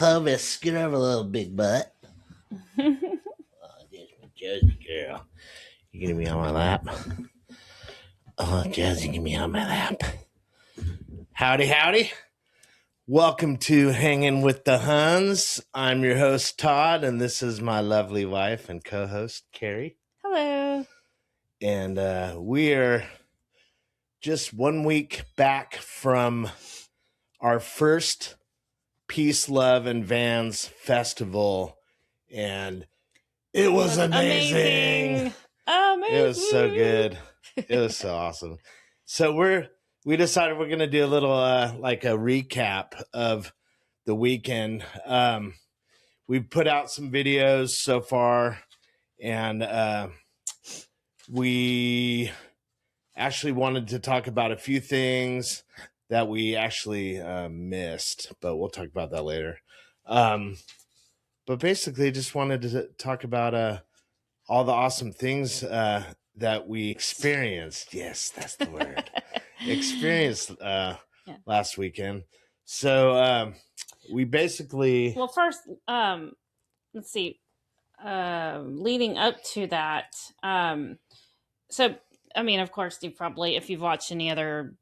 Clovis, get over a little big butt. Oh, there's my Josie girl. You gonna be on my lap? Oh, Josie, get me on my lap. Howdy, howdy. Welcome to Hangin with the Hunns. I'm your host, Todd, and this is my lovely wife and co-host, Carrie. Hello. And we are just 1 week back from our first Peace, Love, and Vans festival, and it was amazing. It was so good. It was so awesome. So we decided we're gonna do a little like a recap of the weekend. We've put out some videos so far, and we actually wanted to talk about a few things that we actually missed, but we'll talk about that later. But basically, just wanted to talk about all the awesome things that we experienced. Yes, that's the word. Experienced last weekend. So we basically... Well, first, let's see. Leading up to that, so, I mean, of course, if you've watched any other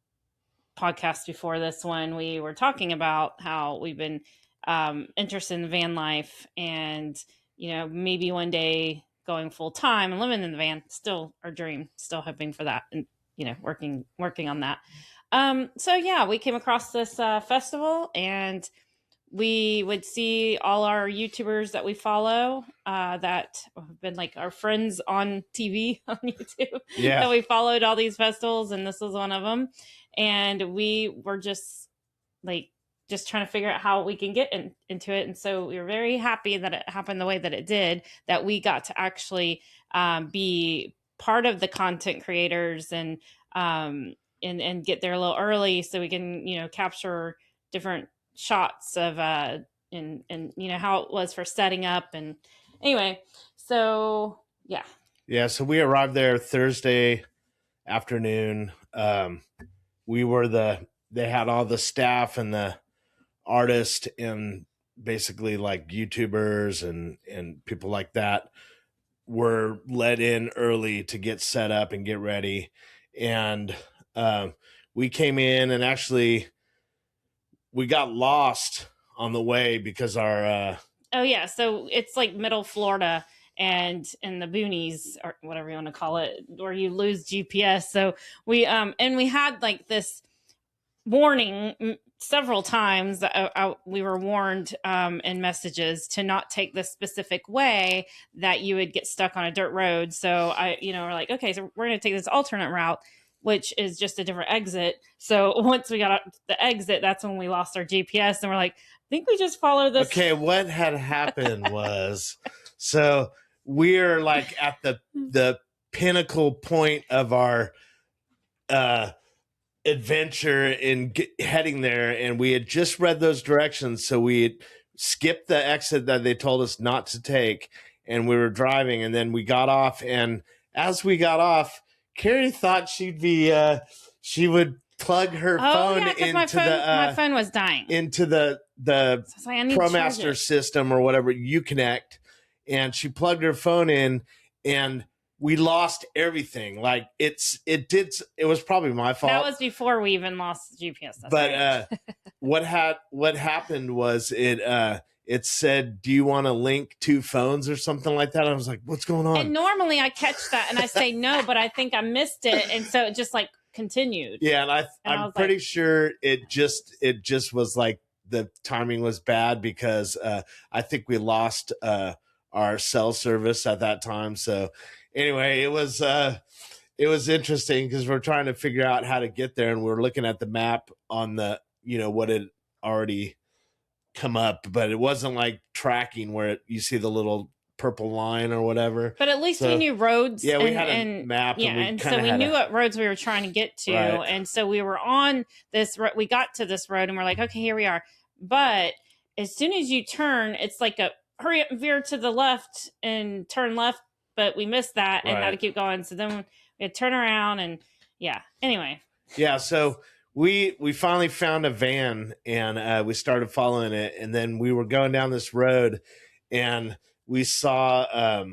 podcasts before this one, we were talking about how we've been interested in VanLife and, maybe one day going full time and living in the van. Still our dream, still hoping for that, and working on that. So yeah, we came across this festival, and we would see all our YouTubers that we follow that have been like our friends on TV on YouTube. Yeah. That we followed all these festivals, and this was one of them. And we were just trying to figure out how we can get into it. And so we were very happy that it happened the way that it did, that we got to actually be part of the content creators and get there a little early so we can, capture different shots of and how it was for setting up. And anyway, so yeah. Yeah, so we arrived there Thursday afternoon. They had all the staff and the artists and basically like YouTubers and people like that were let in early to get set up and get ready. And we came in, and actually we got lost on the way because our oh yeah, so it's like middle Florida and in the boonies, or whatever you want to call it, where you lose GPS. So we had like this warning several times. We were warned in messages to not take this specific way, that you would get stuck on a dirt road. So we're like, okay, so we're going to take this alternate route, which is just a different exit. So once we got out the exit, that's when we lost our GPS, and we're like, I think we just followed this. Okay, what had happened was, so we're like at the pinnacle point of our adventure in heading there, and we had just read those directions, so we had skipped the exit that they told us not to take, and we were driving, and then we got off, and as we got off, Carrie thought she would plug her phone into my phone was dying into the ProMaster system or whatever, Uconnect, and she plugged her phone in, and we lost everything. Like it was probably my fault. That was before we even lost the GPS. But what happened was it said, "Do you want to link two phones or something like that?" I was like, "What's going on?" And normally I catch that and I say no, but I think I missed it, and so it just like continued. Yeah, and I'm pretty sure it just was like the timing was bad because I think we lost our cell service at that time. So anyway, it was interesting because we're trying to figure out how to get there, and we're looking at the map on the what had already come up, but it wasn't like tracking where you see the little purple line or whatever. But at least we knew roads. Yeah, we had a map. Yeah, and so we knew what roads we were trying to get to. Right. And so we were on this, we got to this road, and we're like, okay, here we are. But as soon as you turn, it's like a hurry up and veer to the left and turn left. But we missed that and had to keep going. So then we had to turn around, and yeah. Anyway. Yeah, so we finally found a van, and we started following it, and then we were going down this road, and we saw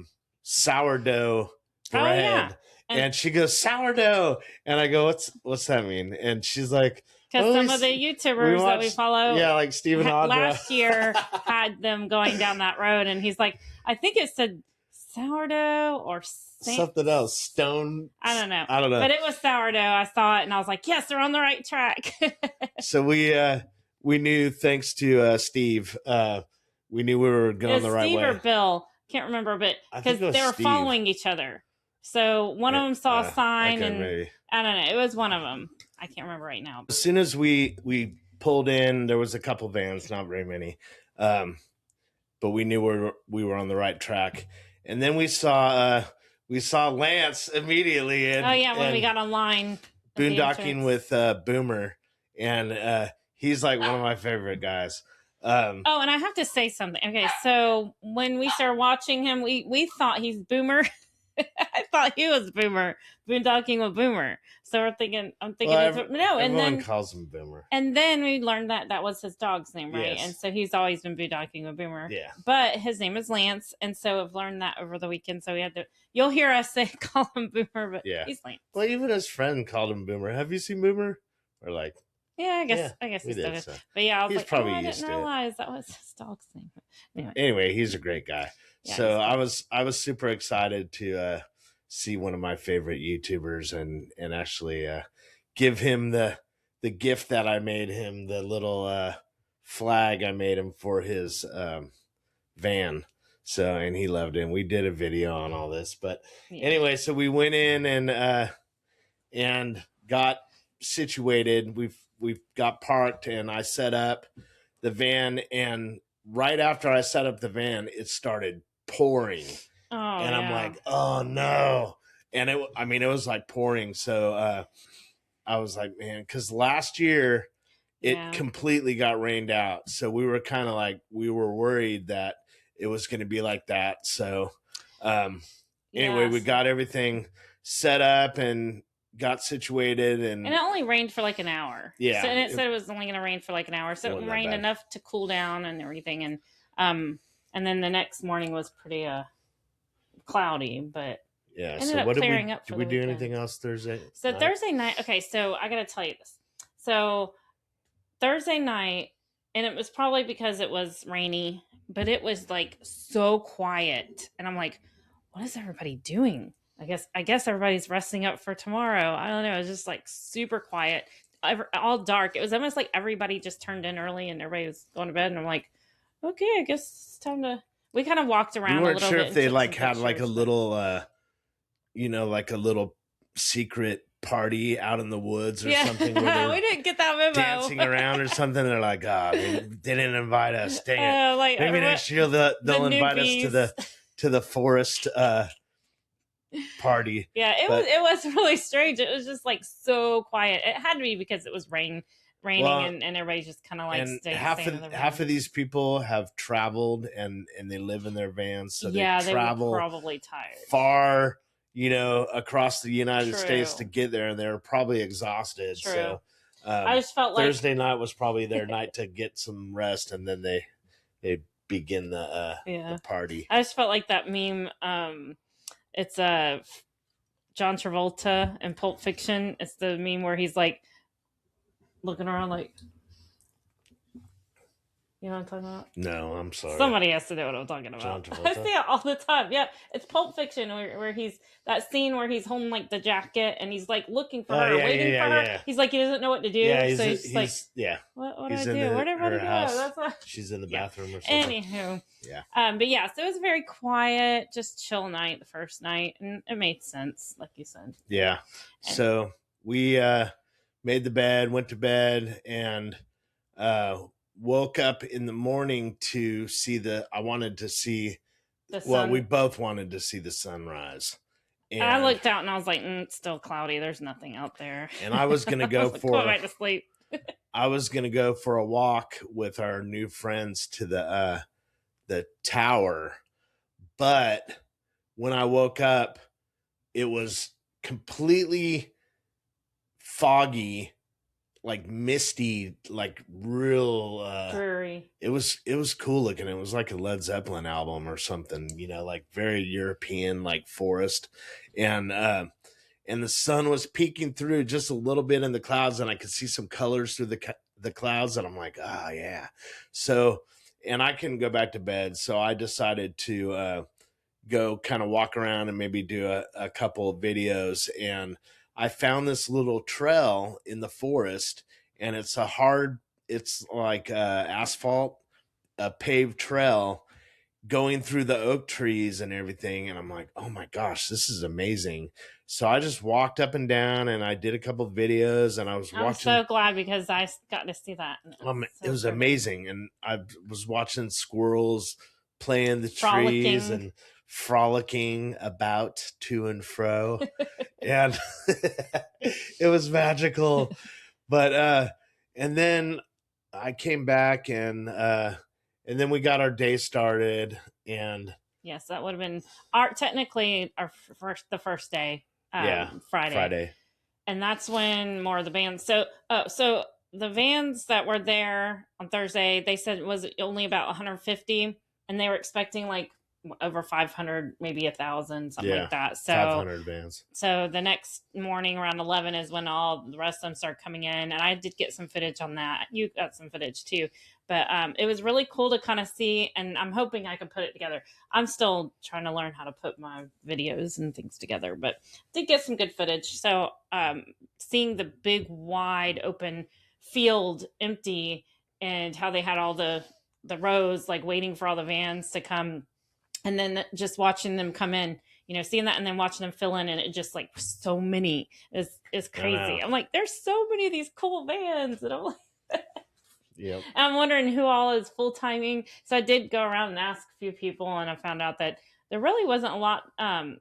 sourdough bread. Oh yeah. And she goes, sourdough, and I go, what's that mean? And she's like, because some of the YouTubers that we follow, yeah, like Stephen Audra, last year had them going down that road, and he's like, I think it said sourdough or something else, stone. I don't know, but it was sourdough. I saw it, and I was like, yes, they're on the right track. So we knew, thanks to Steve, we knew we were going the right Steve way. or Bill, can't remember, but because they were following each other. So one of them saw a sign, and maybe. I don't know. It was one of them. I can't remember right now. As soon as we pulled in, there was a couple vans, not very many, but we knew we were on the right track. And then we saw Lance immediately. And, when we got online, boondocking with Boomer, and he's like one of my favorite guys. And I have to say something. Okay, so when we started watching him, we thought he's Boomer. I thought he was Boomer, boondocking with Boomer. So I'm thinking, and then calls him Boomer. And then we learned that was his dog's name, right? Yes. And so he's always been boondocking with Boomer. Yeah. But his name is Lance, and so I've learned that over the weekend. So we had to. You'll hear us call him Boomer, but he's Lance. Well, even his friend called him Boomer. Have you seen Boomer? Or like. Yeah, I guess he still did. So. But yeah, I was like, probably I didn't realize that was his dog's name. Anyway, he's a great guy. Yeah, so I was super excited to see one of my favorite YouTubers and actually give him the gift that I made him, the little flag I made him for his van. So, and he loved it. And we did a video on all this. But anyway, so we went in and got situated. We've got parked, and I set up the van, and right after I set up the van, it started pouring. And I'm like, oh no. And it was like pouring. So I was like, man, because last year it completely got rained out. So we were kind of like, we were worried that it was going to be like that. So anyway, we got everything set up and got situated, and it only rained for like an hour. Yeah. So, and it said it was only going to rain for like an hour. So it rained enough to cool down and everything. And then the next morning was pretty cloudy, but so what did we do anything else Thursday? So night? Thursday night, okay, so I got to tell you this. So Thursday night, and it was probably because it was rainy, but it was like so quiet. And I'm like, what is everybody doing? I guess everybody's resting up for tomorrow. I don't know. It was just like super quiet, all dark. It was almost like everybody just turned in early and everybody was going to bed. And I'm like, okay, I guess it's time to. We kind of walked around. We weren't sure if they had like a little, like a little secret party out in the woods or something. Where we didn't get that memo. Dancing around or something. They're like, they didn't invite us. Dang it. Maybe next year they'll invite us to the forest. Party. Yeah, it was really strange. It was just like so quiet. It had to be because it was raining and everybody's just kind of like and half of these people have traveled and they live in their vans, so they travel were probably tired far, across the United States to get there, and they're probably exhausted. True. So I just felt like Thursday night was probably their night to get some rest, and then they begin the party. I just felt like that meme. It's John Travolta in Pulp Fiction. It's the meme where he's like looking around like, you know what I'm talking about? No, I'm sorry. Somebody has to know what I'm talking about. John Travolta? I see it all the time. Yeah, it's Pulp Fiction where he's that scene where he's holding like the jacket and he's like looking for her, waiting for her. Yeah. He's like, he doesn't know what to do. Yeah, so he's like, what do I do? Where'd everybody go? That's what... She's in the bathroom or something. Anywho. Yeah. But yeah, so it was a very quiet, just chill night the first night. And it made sense, like you said. Yeah. So we made the bed, went to bed, and woke up in the morning to see I wanted to see the sun. Well, we both wanted to see the sunrise. And I looked out and I was like, it's still cloudy. There's nothing out there. And I was going to go go back to sleep. I was going to go for a walk with our new friends to the tower. But when I woke up, it was completely foggy, like misty, like real Dreary. It was cool looking. It was like a Led Zeppelin album or something, like very European, like forest. And the sun was peeking through just a little bit in the clouds, and I could see some colors through the clouds, and I'm like, oh yeah. So, and I couldn't go back to bed, so I decided to go kind of walk around and maybe do a couple of videos. And I found this little trail in the forest, and it's like asphalt, a paved trail going through the oak trees and everything. And I'm like, oh my gosh, this is amazing. So I just walked up and down, and I did a couple of videos, and I was watching. I'm so glad because I got to see that. It was amazing. And I was watching squirrels playing the Frolicking. trees and frolicking about to and fro. And it was magical. But and then I came back, and then we got our day started. And yes, that would have been technically the first day. Friday. And that's when more of the bands. So the vans that were there on Thursday, they said it was only about 150, and they were expecting like over 500, maybe 1,000, something like that. So 500 vans. So the next morning around 11 is when all the rest of them started coming in, and I did get some footage on that. You got some footage too, but it was really cool to kind of see, and I'm hoping I can put it together. I'm still trying to learn how to put my videos and things together, but did get some good footage. So seeing the big wide open field empty, and how they had all the rows like waiting for all the vans to come, and then just watching them come in, seeing that, and then watching them fill in, and it just like so many is crazy. I'm like, there's so many of these cool vans, and I'm like, yep. I'm wondering who all is full timing. So I did go around and ask a few people, and I found out that there really wasn't a lot.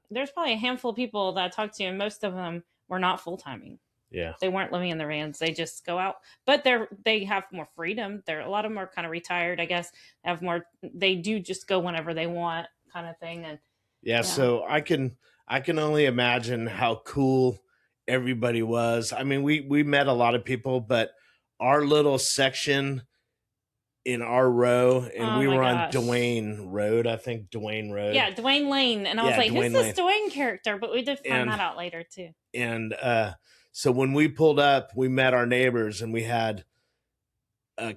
There's probably a handful of people that I talked to, and most of them were not full timing. Yeah, they weren't living in the vans. They just go out, but they have more freedom. A lot of them are kind of retired, I guess. Have more. They do just go whenever they want, kind of thing. And yeah. So I can only imagine how cool everybody was. I mean, we met a lot of people, but our little section in our row, and we were on Dwayne Road, I think. Dwayne Road. Yeah, Dwayne Lane. And I was like, who's this Dwayne character? But we did find that out later too. And so when we pulled up, we met our neighbors, and we had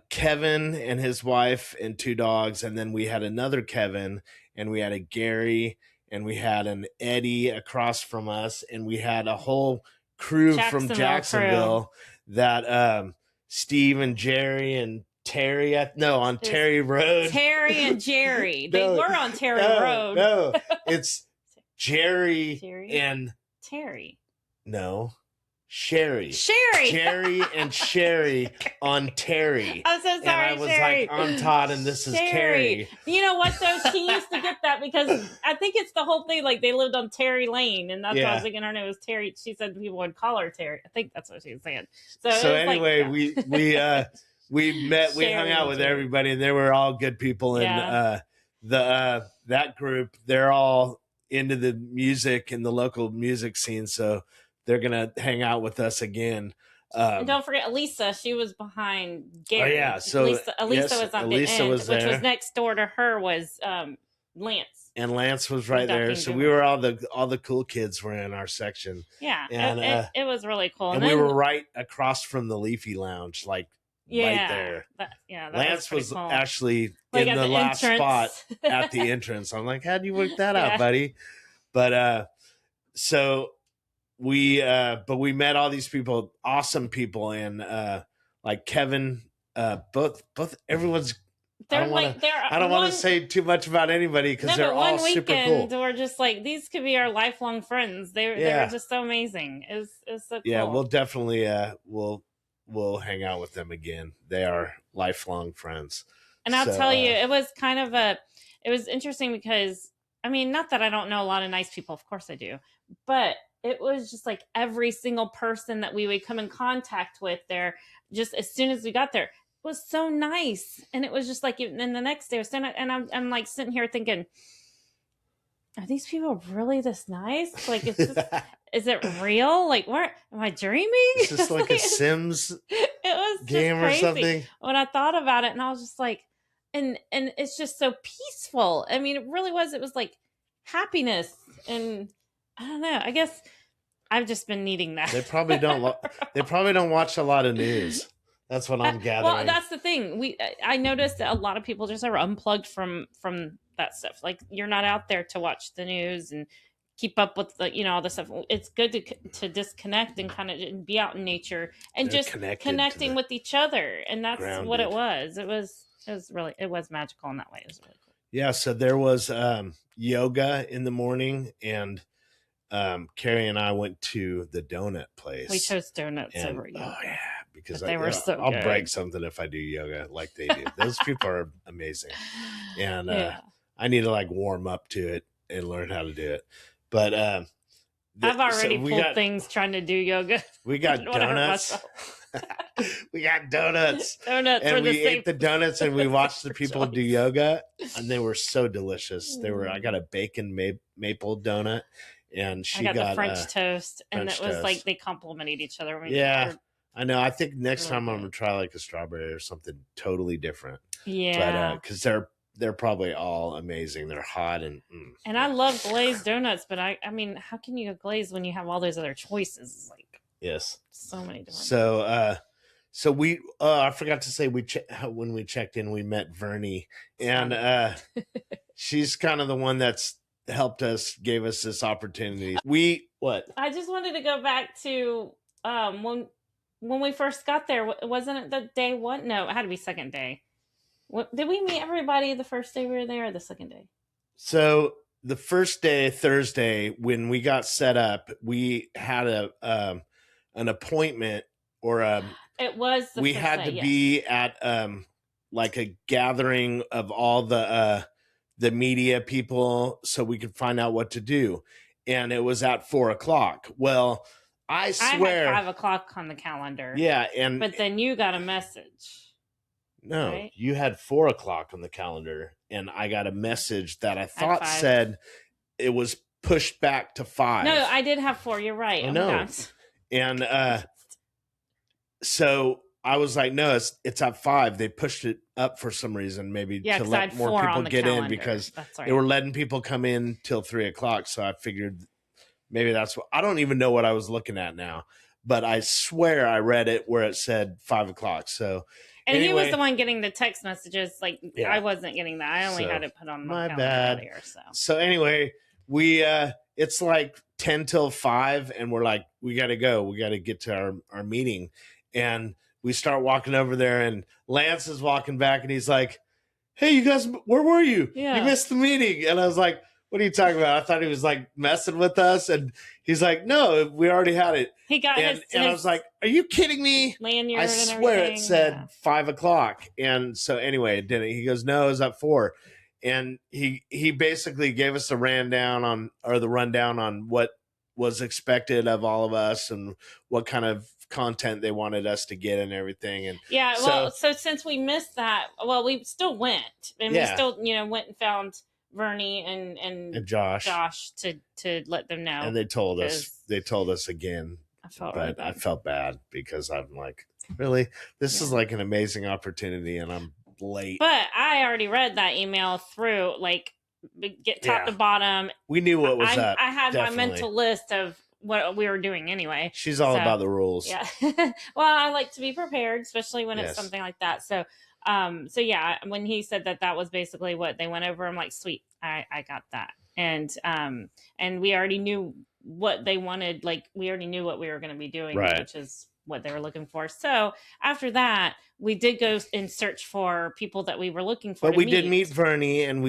Kevin and his wife and 2 dogs. And then we had another Kevin, and we had a Gary, and we had an Eddie across from us. And we had a whole crew from Jacksonville that Steve and Jerry and Terry on Terry Road. Terry and Jerry. They were on Terry Road. No, it's Jerry and Terry. No. Sherry. Jerry and Sherry on Terry. I'm so sorry, and I was Sherry. like, I'm Todd, and this is Carrie. You know what, though? She used to get that because I think it's the whole thing. Like, they lived on Terry Lane, and that's why I was thinking her name was Terry. She said people would call her Terry. I think that's what she was saying. So anyway, we met, we hung out with everybody, and they were all good people. And that group, they're all into the music and the local music scene, so they're gonna hang out with us again. And don't forget Elisa. She was behind Gary. Oh yeah, so Elisa was on the end, which was next door to her was Lance. And Lance was right there. So we were all the cool kids were in our section. Yeah, and it was really cool. And then, we were right across from the Leafy Lounge, like right there. Lance was cool. Actually like in the last spot at the entrance. I'm like, how'd you work that out, buddy? But so but we met all these people, awesome people, and like Kevin, both everyone's. I don't want to say too much about anybody because they're all super cool. We're just like, these could be our lifelong friends. They were just so amazing. It's so cool. Yeah, we'll definitely we'll hang out with them again. They are lifelong friends. And I'll tell you, it was kind of it was interesting because, I mean, not that I don't know a lot of nice people. Of course I do. But it was just like every single person that we would come in contact with there, just as soon as we got there, was so nice. And it was just like, and then the next day I was standing, and I'm like sitting here thinking, are these people really this nice? Like, is it real? Like, where am I dreaming? Is this like a Sims it was game just crazy or something? when I thought about it, and I was just like, and it's just so peaceful. I mean, it really was. It was like happiness, and I don't know. I guess I've just been needing that. They probably don't. They probably don't watch a lot of news. That's what I'm gathering. Well, that's the thing. I noticed that a lot of people just are unplugged from that stuff. Like, you're not out there to watch the news and keep up with the all the stuff. It's good to disconnect and kind of be out in nature and just connecting with each other. And that's what it was. It was magical in that way. It was really cool. Yeah. So there was yoga in the morning, and Carrie and I went to the donut place. We chose donuts over yoga. Oh yeah, because they were so I'll good. break something if I do yoga like they do. Those people are amazing, and I need to like warm up to it and learn how to do it. But I've already pulled things trying to do yoga. We got donuts. We got donuts. And we ate the donuts, and we watched the people do yoga, and they were so delicious. I got a bacon maple donut. And she got the French toast, and it was like they complimented each other. I know. I think next time I'm gonna try like a strawberry or something totally different. Yeah, but because they're probably all amazing. They're hot and I love glazed donuts, but I mean, how can you go glazed when you have all those other choices? Like, yes, so many different. So we I forgot to say when we checked in, we met Vernie, and she's kind of the one that's helped us, gave us this opportunity. I just wanted to go back to when we first got there. Wasn't it the day one? No, it had to be second day. Did we meet everybody the first day we were there, or the second day? So the first day, Thursday, when we got set up, we had an appointment, or it was we had to be at like a gathering of all the media people so we could find out what to do. And it was at 4:00. Well, I swear I had 5:00 on the calendar. Yeah. But then you got a message. No, right? You had 4:00 on the calendar, and I got a message that I thought said it was pushed back to 5. No, I did have 4. You're right. I know. And so I was like, no, it's at 5. They pushed it up for some reason, maybe to let more people get in, because they were letting people come in till 3:00. So I figured maybe that's what, I don't even know what I was looking at now, but I swear I read it where it said 5:00. So anyway, he was the one getting the text messages. Like, yeah. I wasn't getting that. I only had it put on my calendar earlier. So anyway, we it's like 10 till 5, and we're like, we got to go. We got to get to our meeting. And we start walking over there, and Lance is walking back, and he's like, hey, you guys, where were you? Yeah. You missed the meeting. And I was like, what are you talking about? I thought he was like messing with us. And he's like, no, we already had it. He got and I was like, are you kidding me? Lanyard. I swear it said 5:00. And so anyway, it didn't. He goes, no, it was at 4. And he basically gave us the rundown on what was expected of all of us and what kind of content they wanted us to get and everything. And yeah, well, so since we missed that, well, we still went, and we still went and found Vernie and Josh to let them know. And they told us again. I felt bad because I'm like, really, this is like an amazing opportunity, and I'm late. But I already read that email through, like, get top to bottom. We knew what was up. I had my mental list of what we were doing anyway. She's all about the rules. Yeah. Well, I like to be prepared, especially when it's something like that. So yeah, when he said that was basically what they went over, I'm like, sweet, I got that. And we already knew what they wanted. Like, we already knew what we were going to be doing, which is what they were looking for. So after that, we did go and search for people that we were looking for. But we did meet Vernie, and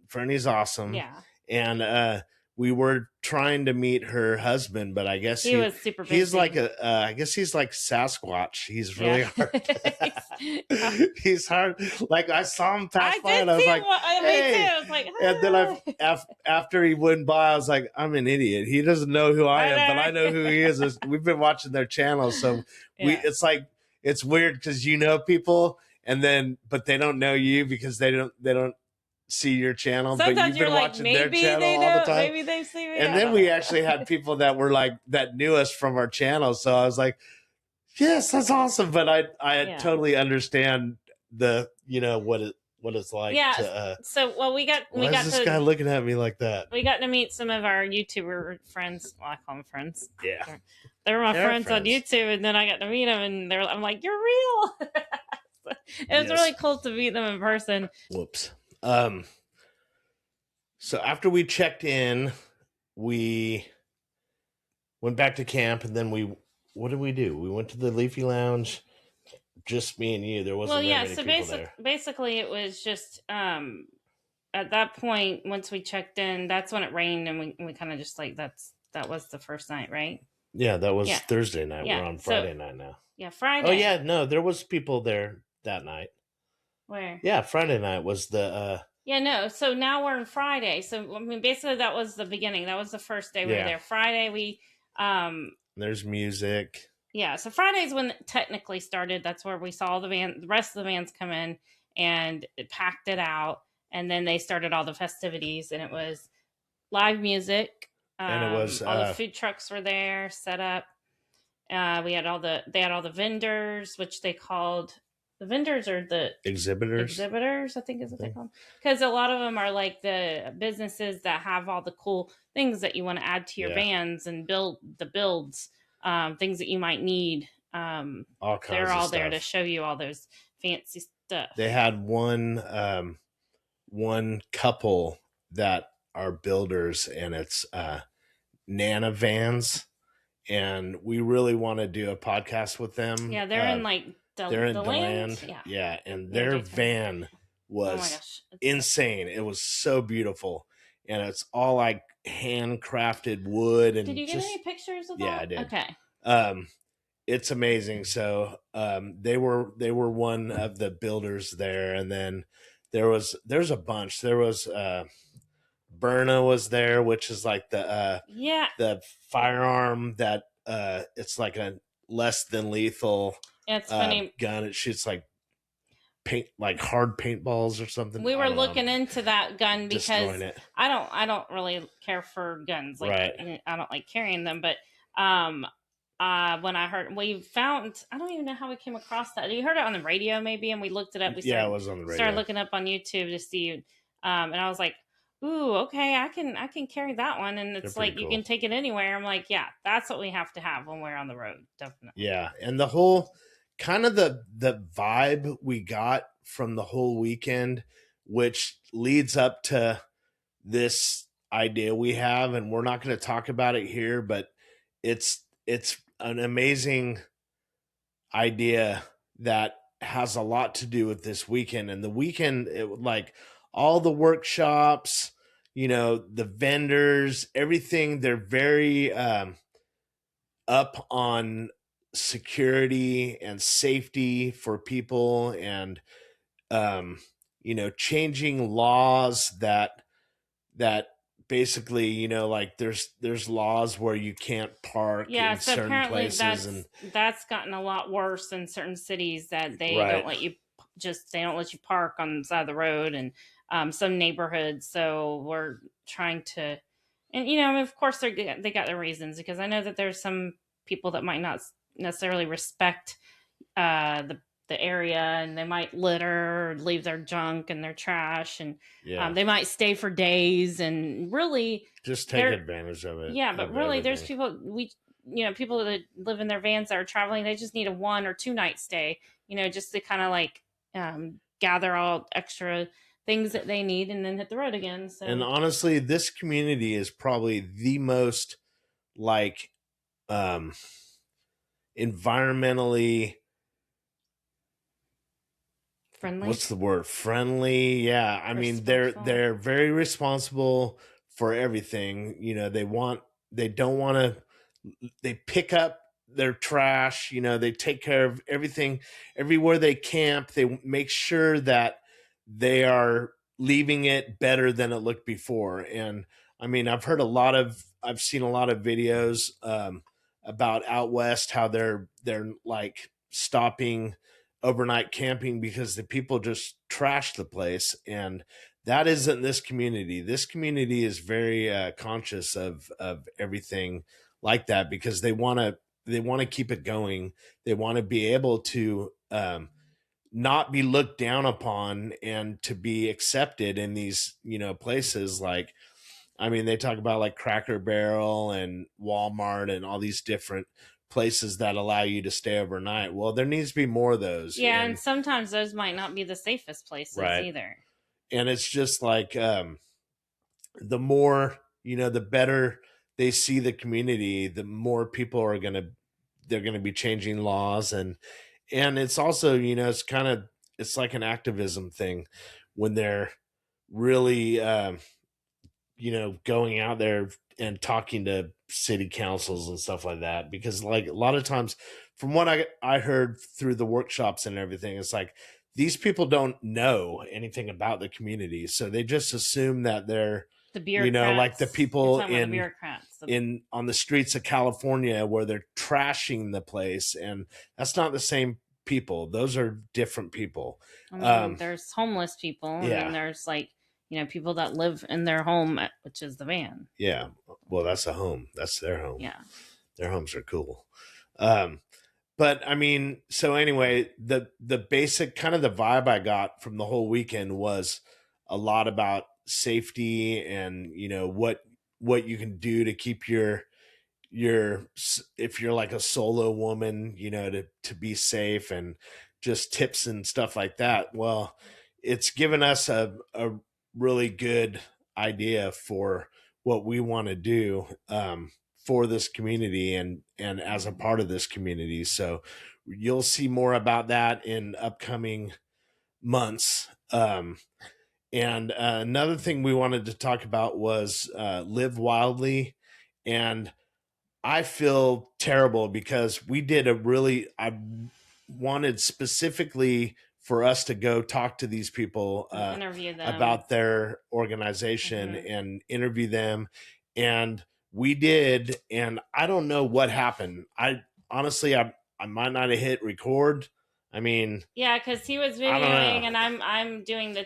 Vernie's awesome. Yeah. And we were trying to meet her husband, but I guess he was super busy. He's like I guess he's like Sasquatch. He's really hard. He's hard. Like, I saw him pass by, and I was like, hey. I was like, hi. And then after he went by, I was like, I'm an idiot. He doesn't know who I am, but I know who he is. We've been watching their channel, so it's like, it's weird because you know people, and then but they don't know you because they don't see your channel, but Sometimes you've you're been like, watching their maybe channel they all the know, time. maybe they've seen me. And then we actually had people that were like that knew us from our channel. So I was like, yes, that's awesome. But I totally understand the what it's like. Yeah. To, so we got this guy looking at me like that? We got to meet some of our YouTuber friends. Well, I call them friends. Yeah, they're my friends on YouTube, and then I got to meet them, and I'm like, you're real. It was really cool to meet them in person. Whoops. So after we checked in, we went back to camp, and then what did we do? We went to the Leafy Lounge. Just me and you. There wasn't many people there. Basically, it was just at that point, once we checked in, that's when it rained, and we kind of just like that was the first night, right? Yeah, that was Thursday night. Yeah. We're on Friday night now. Yeah, Friday. Oh yeah, no, there was people there that night. Where? Yeah, Friday night was the. Yeah, no. So now we're on Friday. So I mean, basically, that was the beginning. That was the first day we were there. Friday, we there's music. Yeah, so Friday's when it technically started. That's where we saw the rest of the vans come in, and it packed it out. And then they started all the festivities, and it was live music. And it was all the food trucks were there set up. They had all the vendors, which they called the vendors or the exhibitors. I think is what they call them, because a lot of them are like the businesses that have all the cool things that you want to add to your vans and build the builds. Things that you might need. They're all there to show you all those fancy stuff. They had one couple that are builders, and it's Nana Vans, and we really want to do a podcast with them. Yeah, they're in like DeLand. Yeah, and their van was insane. It was so beautiful, and it's all like handcrafted wood. And did you get any pictures of that? Yeah, I did. Okay. It's amazing. So they were one of the builders there, and then there's a bunch. There was Berna was there, which is like the firearm that it's like a less than lethal gun. It shoots like hard paintballs or something. We were looking into that gun because I don't really care for guns. I don't like carrying them, but when I heard I don't even know how we came across that. You heard it on the radio maybe, and we looked it up. It was on the radio. Started looking up on YouTube to see, and I was like, ooh, okay, I can carry that one, and it's like cool. You can take it anywhere. I'm like, yeah, that's what we have to have when we're on the road, definitely. Yeah, and the whole kind of the vibe we got from the whole weekend, which leads up to this idea we have, and we're not going to talk about it here, but it's an amazing idea that has a lot to do with this weekend. And the weekend, like all the workshops, the vendors, everything, they're very up on security and safety for people, and changing laws that basically, like there's laws where you can't park in certain places, that's gotten a lot worse in certain cities, that they don't let you park on the side of the road, and some neighborhoods. So we're trying to, and of course they got their reasons, because I know that there's some people that might not necessarily respect the area, and they might litter or leave their junk and their trash, and they might stay for days and really just take advantage of it. Yeah, but really there's people people that live in their vans that are traveling, they just need a 1 or 2 night stay, just to kind of like gather all extra things that they need and then hit the road again. So, and honestly, this community is probably the most like environmentally friendly. What's the word? Friendly. Yeah. I mean, they're very responsible for everything. They pick up their trash, they take care of everything. Everywhere they camp, they make sure that they are leaving it better than it looked before. And I mean, I've seen a lot of videos about out west, how they're like stopping overnight camping because the people just trash the place, and that isn't this community. This community is very conscious of everything like that, because they want to keep it going. They want to be able to not be looked down upon and to be accepted in these, places. Like, I mean, they talk about like Cracker Barrel and Walmart and all these different places that allow you to stay overnight. Well, there needs to be more of those. Yeah, and sometimes those might not be the safest places either. And it's just like the more, the better they see the community, the more people are they're gonna be changing laws. And it's also, it's like an activism thing when they're really going out there and talking to city councils and stuff like that. Because like a lot of times, from what I heard through the workshops and everything, it's like these people don't know anything about the community, so they just assume that they're the bureaucrats, like the people in bureaucrats on the streets of California where they're trashing the place, and that's not the same people. Those are different people. I mean, there's homeless people, and then there's like, people that live in their home, which is the van. Yeah. Well, that's a home. That's their home. Yeah. Their homes are cool. But I mean, so anyway, the basic kind of the vibe I got from the whole weekend was a lot about safety and, what you can do to keep your if you're like a solo woman, to be safe, and just tips and stuff like that. Well, it's given us a really good idea for what we want to do for this community and as a part of this community. So you'll see more about that in upcoming months. And another thing we wanted to talk about was Live Wildly. And I feel terrible because we did I wanted specifically for us to go talk to these people, interview them about their organization, and interview them. And we did. And I don't know what happened. I honestly might not have hit record. I mean, yeah, because he was videoing and I'm doing the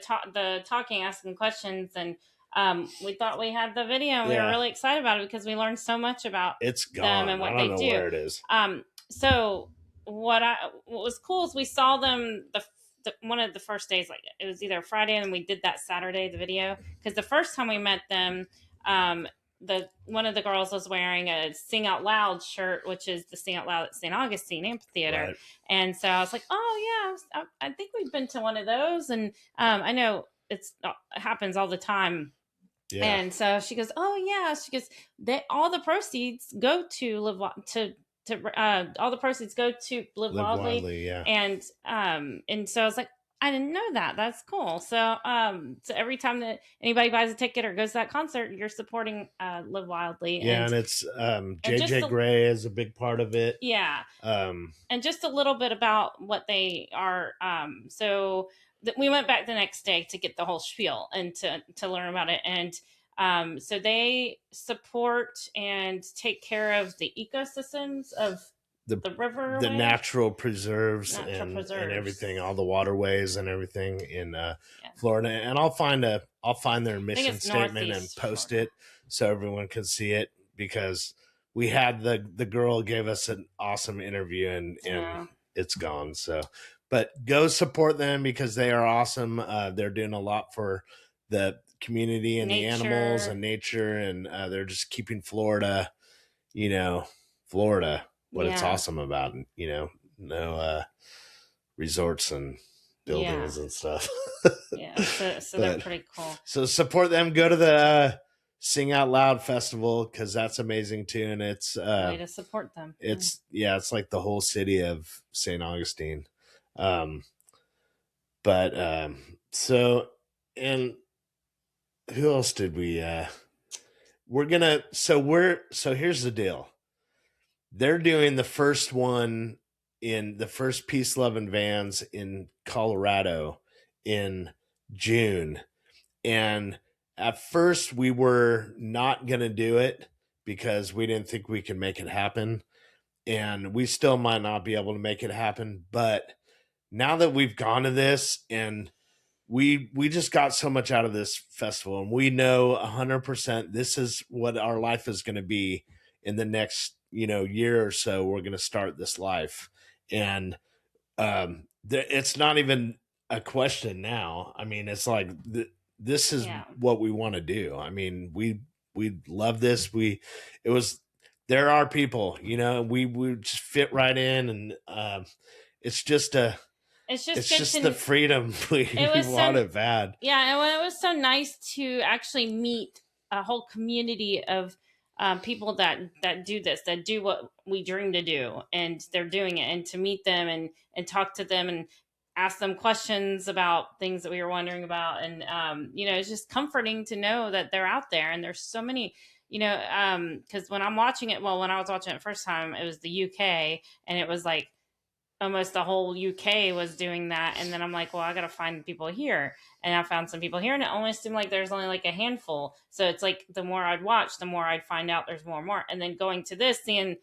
talking, asking questions, and we thought we had the video, and we were really excited about it because we learned so much about them and what they do. Where it is. So what was cool is we saw them one of the first days, like it was either Friday, and we did that Saturday, the video, because the first time we met them, one of the girls was wearing a Sing Out Loud shirt, which is the Sing Out Loud at St. Augustine Amphitheater. Right. And so I was like, oh yeah, I think we've been to one of those. And I know it happens all the time. Yeah. And so she goes, oh yeah. She goes, all the proceeds go to Live Wildly. Yeah. And so I was like, I didn't know that. That's cool. So every time that anybody buys a ticket or goes to that concert, you're supporting Live Wildly. Yeah, and it's JJ Gray is a big part of it. Yeah. And just a little bit about what they are. So we went back the next day to get the whole spiel and to learn about it. And so they support and take care of the ecosystems of the river, the natural preserves and everything, all the waterways and everything in Florida. And I'll find their mission statement and post Florida. It so everyone can see it, because we had the girl gave us an awesome interview and it's gone. So, but go support them because they are awesome. They're doing a lot for the community and the animals and nature, and they're just keeping Florida, what it's awesome about, no resorts and buildings and stuff. Yeah, so they're pretty cool. So support them. Go to the Sing Out Loud Festival, because that's amazing too, and it's way to support them. It's it's like the whole city of St. Augustine. So, and who else did we? So here's the deal. They're doing the first one in the first Peace, Love, and Vans in Colorado in June. And at first we were not going to do it because we didn't think we could make it happen. And we still might not be able to make it happen. But now that we've gone to this and we just got so much out of this festival, and we know 100% this is what our life is going to be in the next, year or so. We're going to start this life, and it's not even a question now. I mean, it's like this is what we want to do. I mean, we love this. There are people, we just fit right in, and it's just the freedom we wanted bad. Yeah, and it was so nice to actually meet a whole community of people that do this, that do what we dream to do, and they're doing it, and to meet them and talk to them and ask them questions about things that we were wondering about, and it's just comforting to know that they're out there, and there's so many. Because when I was watching it first time, it was the UK, and it was like almost the whole UK was doing that. And then I'm like, well, I got to find people here. And I found some people here, and it almost seemed like there's only like a handful. So it's like the more I'd watch, the more I'd find out there's more and more. And then going to this, seeing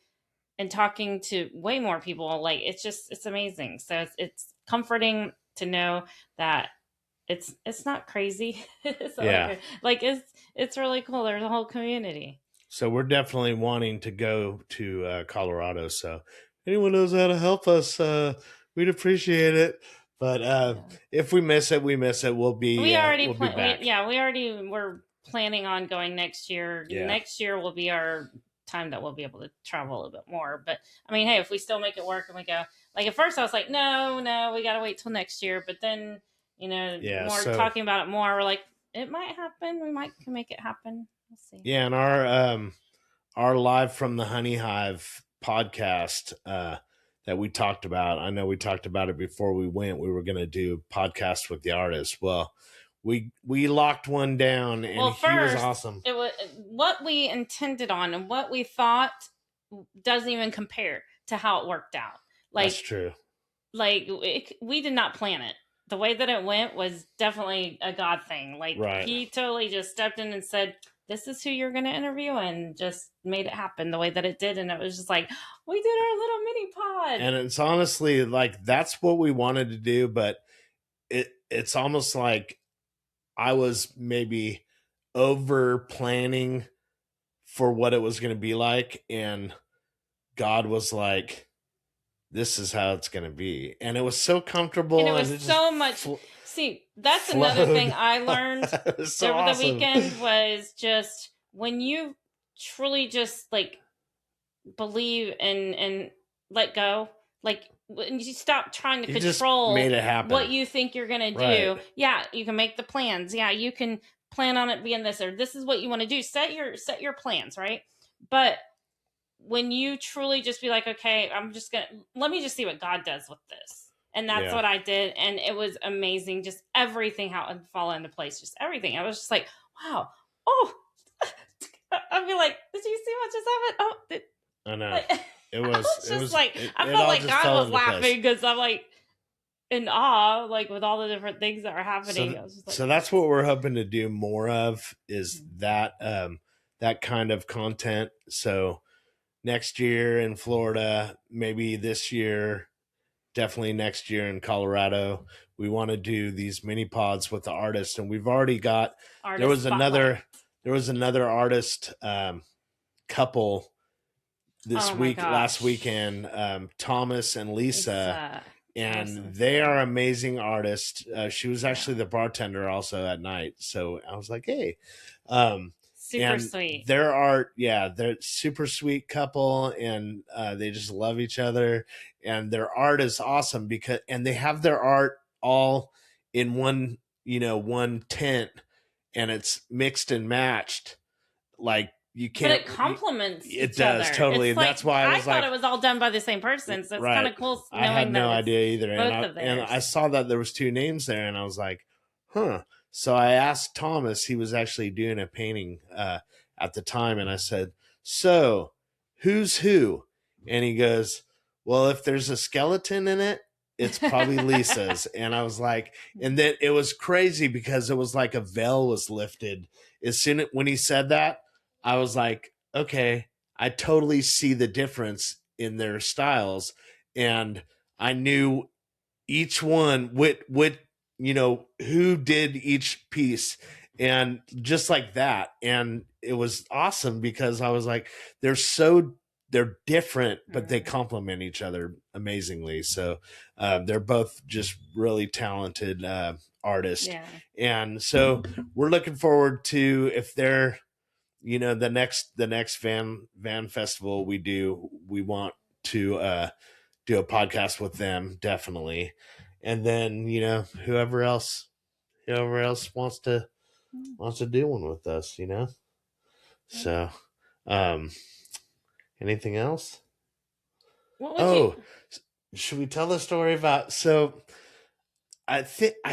and talking to way more people, like it's amazing. So it's comforting to know that it's not crazy. It's really cool. There's a whole community. So we're definitely wanting to go to Colorado. So anyone knows how to help us, we'd appreciate it. But if we miss it, we miss it. We'll be back. We already were planning on going next year. Yeah. Next year will be our time that we'll be able to travel a little bit more. But I mean, hey, if we still make it work and we go, like at first I was like, no, we got to wait till next year. But then, talking about it more, we're like, it might happen. We might can make it happen. We'll see. Yeah. And our live from the Hunny Hive podcast that we talked about. I know we talked about it before we went. We were going to do a podcast with the artist. Well, we locked one down, and he was awesome. It was what we intended on, and what we thought doesn't even compare to how it worked out. That's true. We did not plan it. The way that it went was definitely a God thing. He totally just stepped in and said, this is who you're going to interview, and just made it happen the way that it did. And it was just like, we did our little mini pod. And it's honestly like, that's what we wanted to do. But it's almost like I was maybe over planning for what it was going to be like. And God was like, this is how it's going to be. And it was so comfortable. And it was so much. See, that's another thing I learned over the weekend was just when you truly just believe and let go, when you stop trying to control what you think you're going to do. Right. Yeah, you can make the plans. Yeah, you can plan on it being this, or this is what you want to do. Set your plans, right? But when you truly just be like, okay, let me just see what God does with this. And that's what I did. And it was amazing. Just everything, how it fall into place. Just everything. I was just like, wow. Oh, I'd be like, did you see what just happened? Oh, I know. I felt like God was laughing because I'm like in awe, with all the different things that are happening. I was just like, so that's what we're hoping to do more of, is that kind of content. So next year in Florida, maybe this year, definitely next year in Colorado, we want to do these mini pods with the artist. And we've already got, there was another artist couple last weekend, Thomas and Lisa. And awesome. They are amazing artists. She was actually the bartender also at night. So I was like, hey, super sweet. Their art, they're super sweet couple, and they just love each other. And their art is awesome and they have their art all in one tent, and it's mixed and matched. You can't. But it complements it does totally. And that's why I thought it was all done by the same person. So it's kind of cool. I had no idea either. And I saw that there was two names there, and I was like, huh. So I asked Thomas, he was actually doing a painting at the time, and I said, so who's who? And he goes, well, if there's a skeleton in it, it's probably Lisa's. And I was like, and then it was crazy because it was like a veil was lifted. When he said that, I was like, okay, I totally see the difference in their styles. And I knew each one with who did each piece, and just like that. And it was awesome because I was like, they're different, but they complement each other amazingly. So they're both just really talented artists. Yeah. And so we're looking forward to, if they're, the next van festival we want to do a podcast with them, definitely. And then, whoever else wants to do one with us, So, anything else? What would you? Should we tell the story about? So, I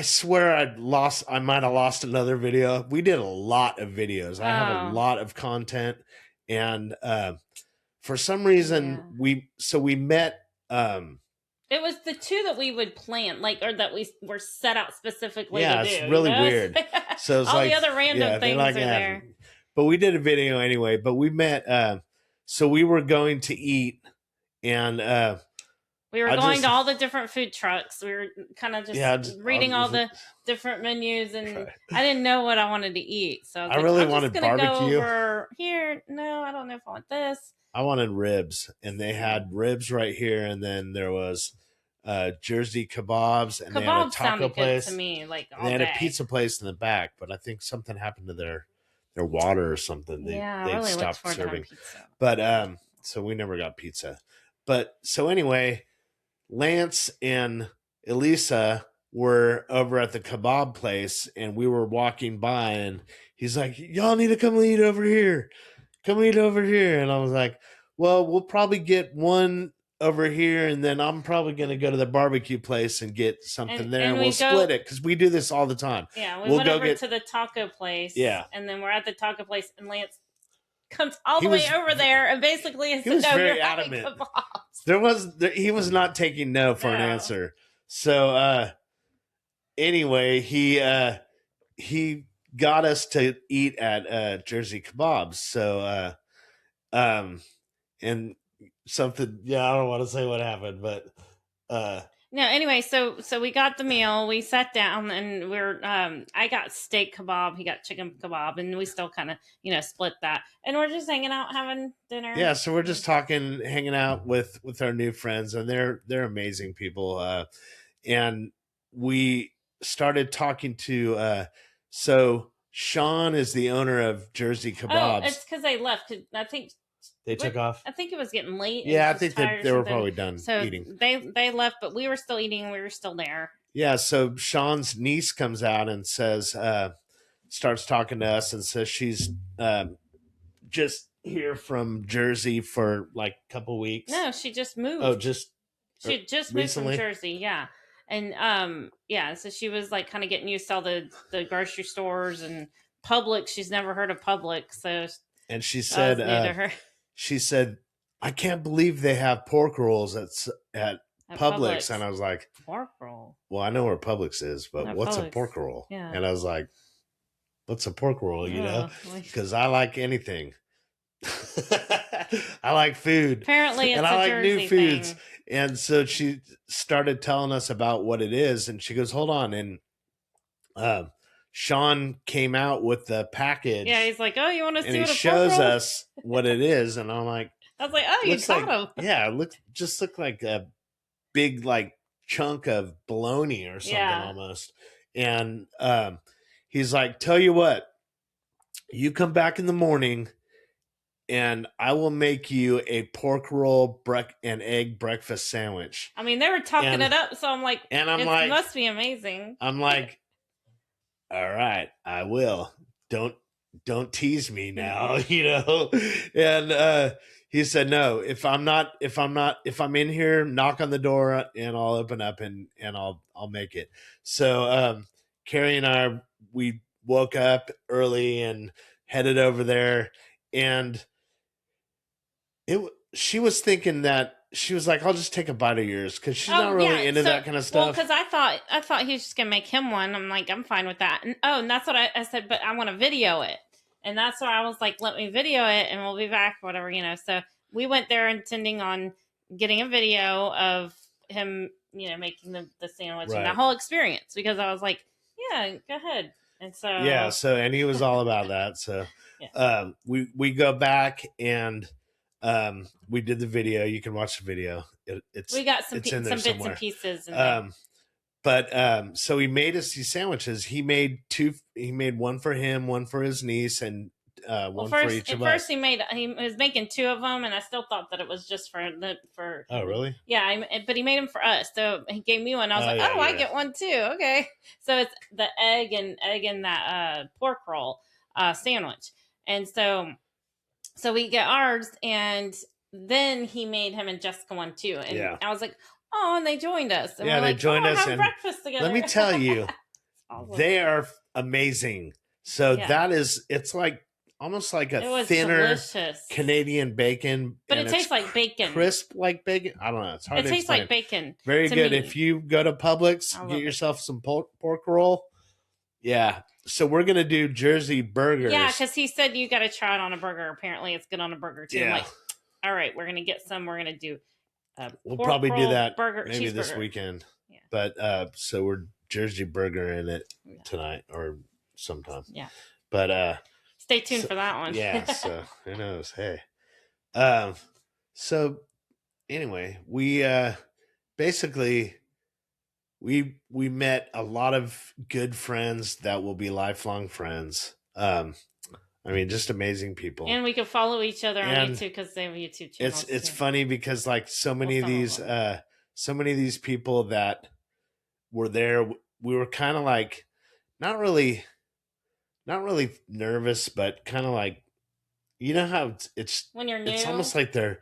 swear I might have lost another video. We did a lot of videos. I have a lot of content, and for some reason we met. It was the two that we would plan, or that we were set out specifically to do. Yeah, it's really weird. So it's all the other random things are there. But we did a video anyway. But we met. So we were going to eat, and we were going to all the different food trucks. We were kind of just reading all the different menus, and I didn't know what I wanted to eat. So I really wanted barbecue. Go over here. No, I don't know if I want this. I wanted ribs, and they had ribs right here, and then there was Jersey kebabs, and they had a taco place. Good to me, they had a pizza place in the back, but I think something happened to their water or something. They really stopped serving. But so we never got pizza. But so anyway, Lance and Elisa were over at the kebab place, and we were walking by, and he's like, "Y'all need to come eat over here. Come eat over here." And I was like, well, we'll probably get one over here, and then I'm probably going to go to the barbecue place and get something there, and we'll split it, because we do this all the time. Yeah, we went over to the taco place. Yeah. And then we're at the taco place, and Lance comes all the way over there, and basically he was very adamant. He was not taking no for an answer. So anyway, he got us to eat at Jersey Kebabs. So and something, I don't want to say what happened, but no, anyway, so we got the meal, we sat down, and we're I got steak kebab, he got chicken kebab, and we still kind of split that, and we're just hanging out having dinner. Yeah, so we're just talking, hanging out with our new friends, and they're amazing people. And we started talking to so Sean is the owner of Jersey Kebabs. Oh, it's because they left. I think they took off. I think it was getting late. Yeah, I think they were probably done eating. They left, but we were still eating. We were still there. Yeah, so Sean's niece comes out and says, starts talking to us, and says she's just here from Jersey for like a couple weeks. No, she just moved. Oh, she just moved from Jersey. Yeah. And so she was like kind of getting used to all the grocery stores and Publix. She's never heard of Publix, so. And she said, she said, I can't believe they have pork rolls at Publix. And I was like, pork roll? Well, I know where Publix is, but what's Publix. A pork roll? Yeah. And I was like, what's a pork roll? Because I like anything. I like food. Apparently, it's and I like Jersey new foods. Thing. And so she started telling us about what it is, and she goes, "Hold on." And Sean came out with the package. Yeah, he's like, "Oh, you want to see what a pork roll?" And he shows us what it is, and I'm like, "I was like, oh, you got him." Yeah, it looked like a big chunk of bologna or something almost. And he's like, "Tell you what, you come back in the morning, and I will make you a pork roll and egg breakfast sandwich." I mean, they were talking it up, so I'm like, it must be amazing. I'm like, all right, I will. Don't tease me now, And he said, no, if I'm in here, knock on the door and I'll open up and I'll make it. So Carrie and I, we woke up early and headed over there, and she was thinking that, she was like, I'll just take a bite of yours, because she's not really into that kind of stuff. Well, because I thought he was just gonna make him one. I'm like, I'm fine with that. And that's what I said, but I want to video it, and that's why I was like, let me video it, and we'll be back, whatever, So we went there intending on getting a video of him, making the sandwich Right. and that whole experience, because I was like, yeah, go ahead. And so and he was all about that. So Yeah. we go back and we did the video. You can watch the video. we got some it's in there some bits somewhere. and pieces. And So he made us these sandwiches. He made one for him, one for his niece, and one for each of us. At first, he was making 2 of them, and I still thought that it was just for. Oh, really? Yeah, but he made them for us. So he gave me one. I was I get one too. Okay, so it's the egg and that pork roll sandwich, and so we get ours, and then he made him and Jessica one too, and I was like, oh, and they joined us. And they joined us, have and breakfast together. Let me tell you, awesome. They are amazing. So it's like almost like a thinner delicious Canadian bacon, but it tastes like bacon, crisp like bacon. I don't know. It's hard. It tastes like bacon. Very good. Me. If you go to Publix, get yourself some pork roll. Yeah. So we're gonna do Jersey burgers. Yeah, because he said you got to try it on a burger. Apparently, it's good on a burger too. Yeah. I'm like, all right, we're gonna get some. We're gonna do. We'll probably do that maybe this weekend. Yeah. But so we're Jersey burger in it tonight or sometime. Yeah. But stay tuned for that one. Yeah. So who knows? Hey. So anyway, we basically we met a lot of good friends that will be lifelong friends. I mean, just amazing people. And we can follow each other on YouTube because they have YouTube channels. It's funny because like so many of these people that were there, we were kind of like not really nervous, but kind of like, you know how it's when you're new, it's almost like they're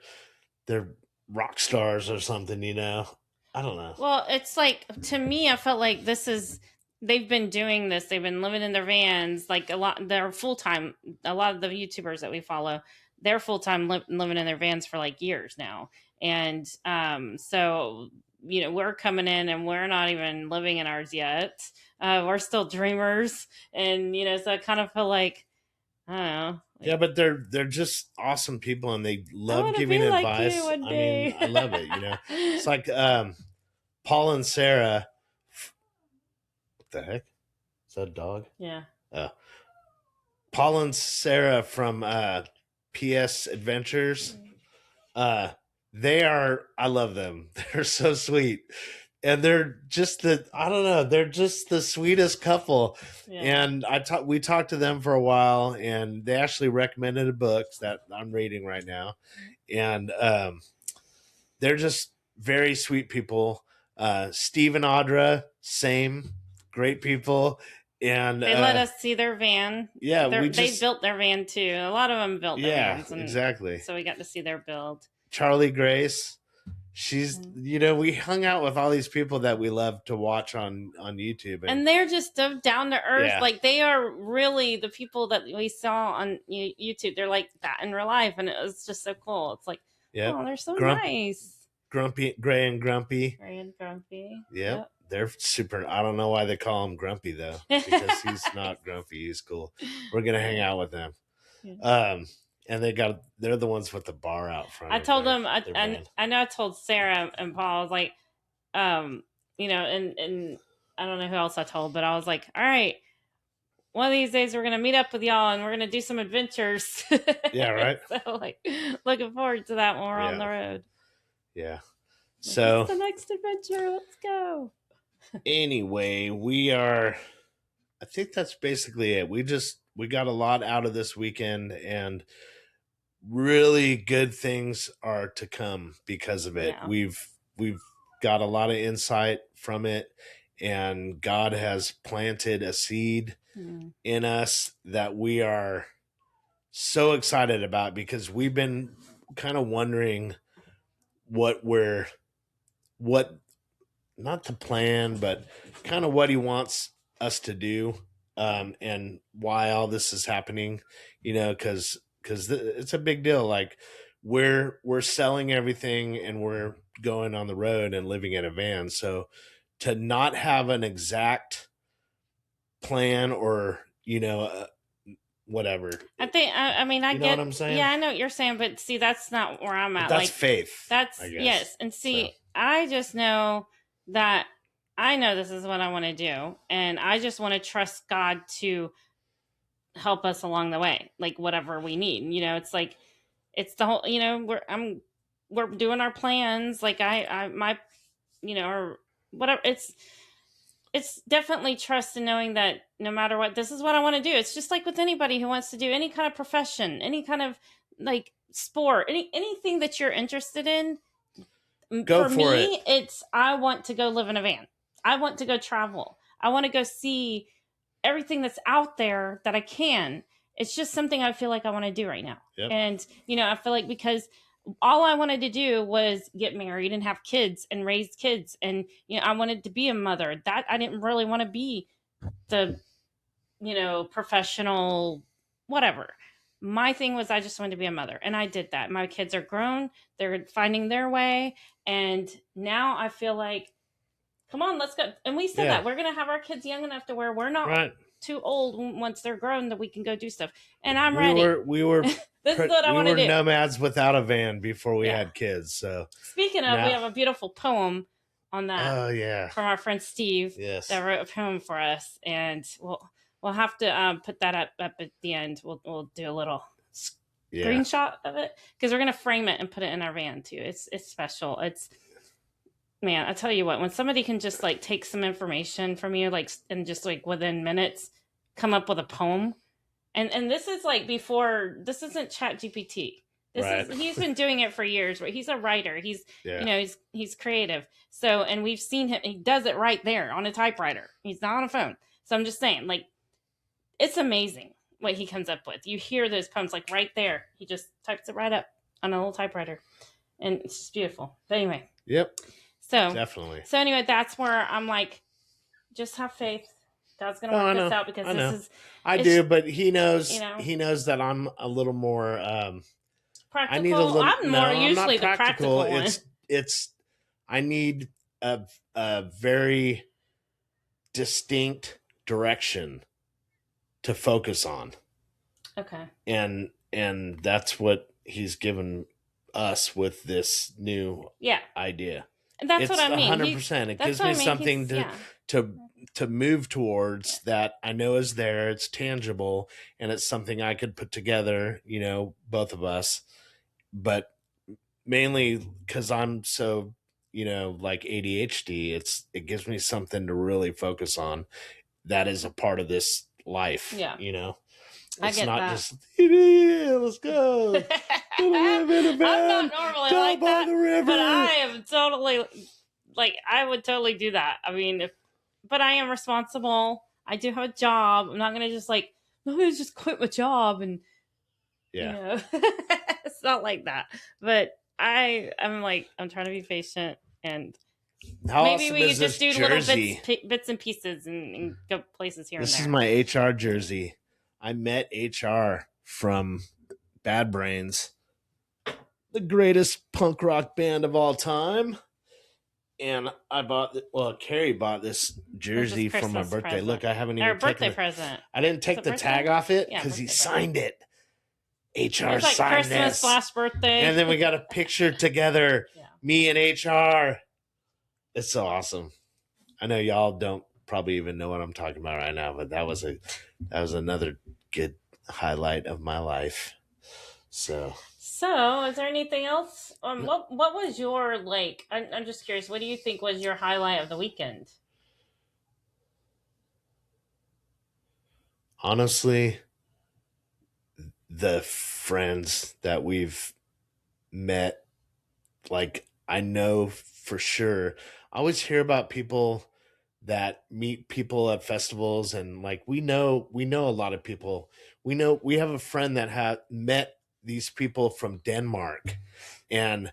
rock stars or something, you know? I don't know. Well, it's like, to me, I felt like they've been doing this. They've been living in their vans. Like they're full-time. A lot of the YouTubers that we follow, they're full-time living in their vans for like years now. And so, we're coming in and we're not even living in ours yet. We're still dreamers. And, so I kind of feel like, I don't know. Yeah, but they're just awesome people, and they love giving advice. Like I mean, I love it. It's like Paul and Sarah. What the heck? Is that a dog? Yeah. Paul and Sarah from PS Adventures. They are. I love them. They're so sweet. And they're just they're just the sweetest couple. Yeah. And we talked to them for a while, and they actually recommended a book that I'm reading right now. And they're just very sweet people. Steve and Audra, same great people. And they let us see their van. Yeah, they built their van too. A lot of them built their vans. Yeah, exactly. So we got to see their build. Charlie Grace. She's, we hung out with all these people that we love to watch on YouTube. And they're just so down to earth. Yeah. Like, they are really the people that we saw on YouTube. They're like that in real life. And it was just so cool. It's like, oh, they're so nice. Gray and Grumpy. Yep. They're super. I don't know why they call him Grumpy, though. Because he's not grumpy. He's cool. We're going to hang out with them. Yeah. And they're the ones with the bar out front. I told them, I know I told Sarah and Paul, I was like, and I don't know who else I told, but I was like, all right, one of these days we're going to meet up with y'all and we're going to do some adventures. Yeah, right. So, like, looking forward to that when we're on the road. Yeah. So, what's the next adventure? Let's go. Anyway, I think that's basically it. We got a lot out of this weekend, and really good things are to come because of it. Yeah. We've got a lot of insight from it, and God has planted a seed in us that we are so excited about, because we've been kind of wondering what not the plan, but kind of what he wants us to do, and why all this is happening, because it's a big deal. Like, we're selling everything and we're going on the road and living in a van. So to not have an exact plan or, whatever. I think, I get what I'm saying? Yeah, I know what you're saying, but see, that's not where I'm at. But that's faith. Yes. And see, so. I just know that I know this is what I want to do, and I just want to trust God to help us along the way, like whatever we need. It's like it's the whole. We're doing our plans, like my or whatever. It's definitely trust in knowing that no matter what, this is what I want to do. It's just like with anybody who wants to do any kind of profession, any kind of like sport, anything that you're interested in. Go for me, it's I want to go live in a van. I want to go travel. I want to go see everything that's out there that I can. It's just something I feel like I want to do right now. Yep. And, I feel like because all I wanted to do was get married and have kids and raise kids. And, I wanted to be a mother. That I didn't really want to be the, professional, whatever. My thing was I just wanted to be a mother. And I did that. My kids are grown. They're finding their way. And now I feel like, come on, let's go. And we said that we're going to have our kids young enough to where we're not too old once they're grown that we can go do stuff. And I'm ready. We were this is what I want to do. We were nomads without a van before we had kids. So speaking of, we have a beautiful poem on that. Oh yeah, from our friend Steve. Yes, that wrote a poem for us, and we'll have to put that up at the end. We'll do a little screenshot of it because we're gonna frame it and put it in our van too. It's special. It's, man, I tell you what, when somebody can just like take some information from you, like, and just like within minutes come up with a poem, and this is like before, this isn't Chat GPT. He's been doing it for years. He's a writer. He's he's creative. So, and we've seen him. He does it right there on a typewriter. He's not on a phone. So I'm just saying, like, it's amazing what he comes up with. You hear those poems like right there. He just types it right up on a little typewriter, and it's just beautiful. But anyway. Yep. So definitely. So anyway, that's where I'm like, just have faith. God's gonna work this out because this is. I do, but he knows. He knows that I'm a little more. Practical. I need a little. I'm more usually the practical one. I need a very distinct direction to focus on. Okay. And that's what he's given us with this new idea. And that's what I mean. 100%. It gives me something to move towards that I know is there. It's tangible, and it's something I could put together. Both of us. But mainly because I'm so, like ADHD, it gives me something to really focus on that is a part of this life. Yeah. It's not that. Just, let's go. Live in a van, I'm not normally like that, but I am totally, like, I would totally do that. I mean, but I am responsible. I do have a job. I'm not going to just I'm going to just quit my job and, it's not like that. But I'm like, I'm trying to be patient, and maybe we could just do little bits and pieces and go places here and there. This is my HR jersey. I met HR from Bad Brains, the greatest punk rock band of all time. And I bought, Carrie bought this jersey for my birthday. Present. Look, I haven't even taken birthday present. I didn't take the tag off it because he signed it. HR like signed Christmas, last birthday. And then we got a picture together, me and HR. It's so awesome. I know y'all don't probably even know what I'm talking about right now, but that was another good highlight of my life. So is there anything else? What was your, like, I'm just curious, what do you think was your highlight of the weekend? Honestly, the friends that we've met, like, I know for sure. I always hear about people that meet people at festivals, and like we know a lot of people. We have a friend that had met these people from Denmark, and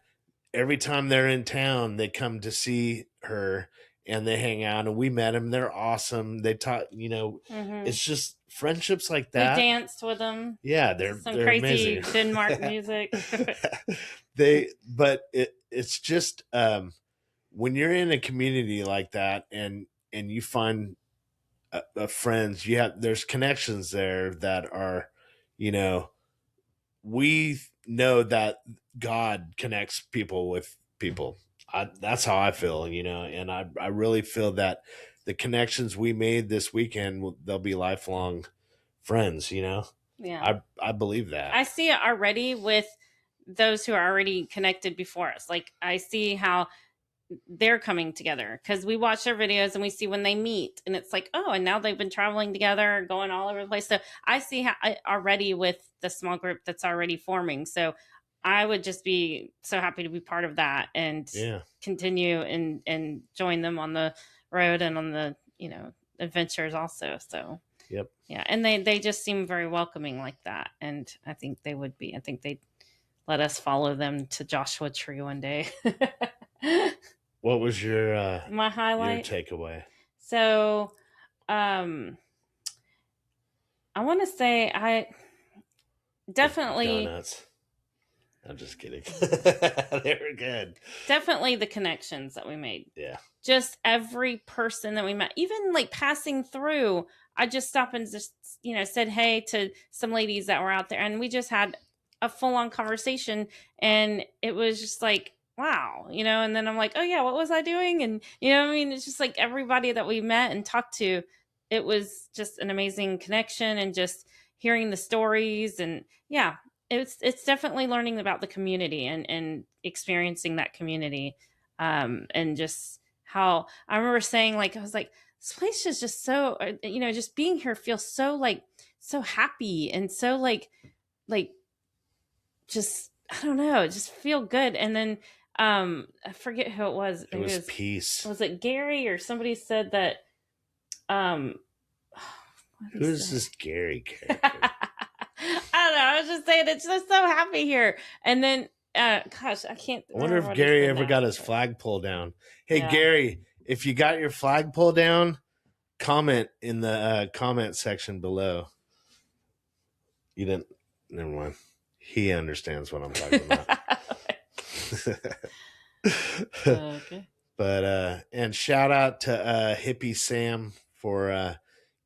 every time they're in town, they come to see her and they hang out, and we met them. They're awesome. They talk, it's just friendships like that. We danced with them. Yeah, they're crazy amazing. Denmark music. It's just when you're in a community like that, and you find friends, there's connections there that are, we know that God connects people with people. That's how I feel, and I really feel that the connections we made this weekend, they'll be lifelong friends. Yeah. I believe that. I see it already with those who are already connected before us. Like I see how they're coming together because we watch their videos and we see when they meet, and it's like, oh, and now they've been traveling together, going all over the place. So I see how already with the small group that's already forming. So I would just be so happy to be part of that and continue and join them on the road and on the adventures also. So yep. Yeah, and they just seem very welcoming like that, and I think they would be. I think they'd let us follow them to Joshua Tree one day. What was your my highlight? Your takeaway? So, I want to say I definitely donuts. I'm just kidding. They were good. Definitely the connections that we made. Yeah. Just every person that we met, even like passing through, I just stopped and just, said hey to some ladies that were out there. And we just had a full on conversation. And it was just like, wow, and then I'm like, oh yeah, what was I doing? And, it's just like everybody that we met and talked to, it was just an amazing connection and just hearing the stories. And yeah, it's definitely learning about the community and experiencing that community, and just how I remember saying, like, I was like, this place is just so, just being here feels so like so happy and so like just I don't know, just feel good. And then I forget who it was. It was peace. Was it Gary or somebody said that? Who's this Gary character? I don't know. I was just saying, it's just so happy here. And then, gosh, I can't. I wonder if Gary ever got his flagpole down. Hey, Gary, if you got your flagpole down, comment in the comment section below. You didn't. Never mind. He understands what I'm talking about. Okay. But and shout out to Hippie Sam for